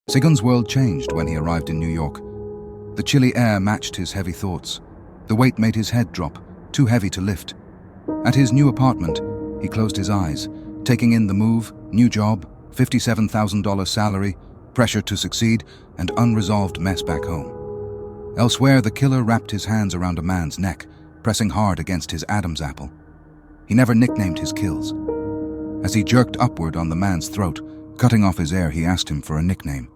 Segun's world changed when he arrived in New York. The chilly air matched his heavy thoughts. The weight made his head drop, too heavy to lift. At his new apartment, he closed his eyes, taking in the move, new job, $57,000 salary, pressure to succeed, and unresolved mess back home. Elsewhere, the killer wrapped his hands around a man's neck, pressing hard against his Adam's apple. He never nicknamed his kills. As he jerked upward on the man's throat, cutting off his air, he asked him for a nickname.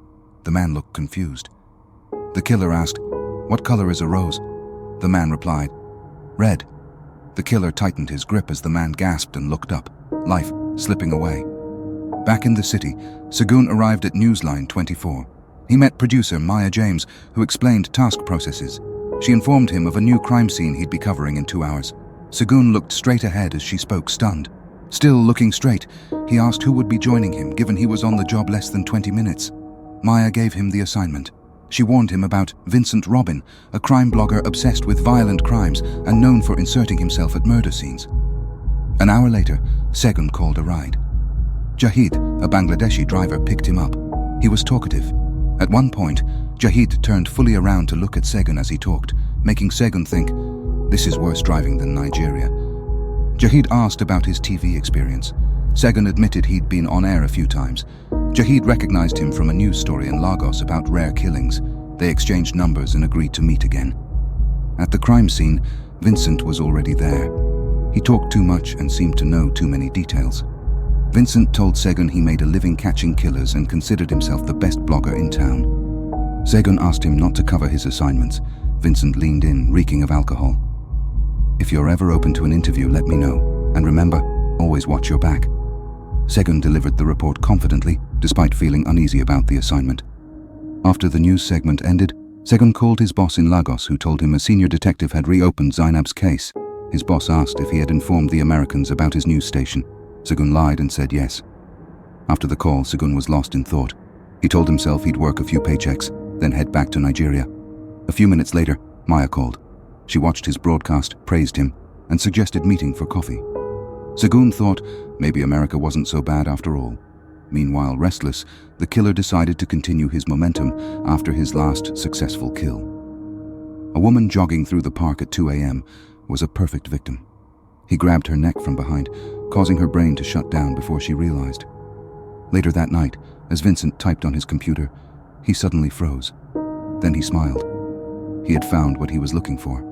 The man looked confused. The killer asked, "What color is a rose?" The man replied, "Red." The killer tightened his grip as the man gasped and looked up, life slipping away. Back in the city, Segun arrived at Newsline 24. He met producer Maya James, who explained task processes. She informed him of a new crime scene he'd be covering in 2 hours. Segun looked straight ahead as she spoke, stunned. Still looking straight, he asked who would be joining him, given he was on the job less than 20 minutes. Maya gave him the assignment. She warned him about Vincent Robin, a crime blogger obsessed with violent crimes and known for inserting himself at murder scenes. An hour later, Segun called a ride. Jahid, a Bangladeshi driver, picked him up. He was talkative. At one point, Jahid turned fully around to look at Segun as he talked, making Segun think, "This is worse driving than Nigeria." Jahid asked about his TV experience. Segun admitted he'd been on air a few times. Jahid recognized him from a news story in Lagos about rare killings. They exchanged numbers and agreed to meet again. At the crime scene, Vincent was already there. He talked too much and seemed to know too many details. Vincent told Segun he made a living catching killers and considered himself the best blogger in town. Segun asked him not to cover his assignments. Vincent leaned in, reeking of alcohol. "If you're ever open to an interview, let me know. And remember, always watch your back." Segun delivered the report confidently, despite feeling uneasy about the assignment. After the news segment ended, Segun called his boss in Lagos, who told him a senior detective had reopened Zainab's case. His boss asked if he had informed the Americans about his news station. Segun lied and said yes. After the call, Segun was lost in thought. He told himself he'd work a few paychecks, then head back to Nigeria. A few minutes later, Maya called. She watched his broadcast, praised him, and suggested meeting for coffee. Segun thought maybe America wasn't so bad after all. Meanwhile, restless, the killer decided to continue his momentum after his last successful kill. A woman jogging through the park at 2 a.m. was a perfect victim. He grabbed her neck from behind, causing her brain to shut down before she realized. Later that night, as Vincent typed on his computer, he suddenly froze. Then he smiled. He had found what he was looking for.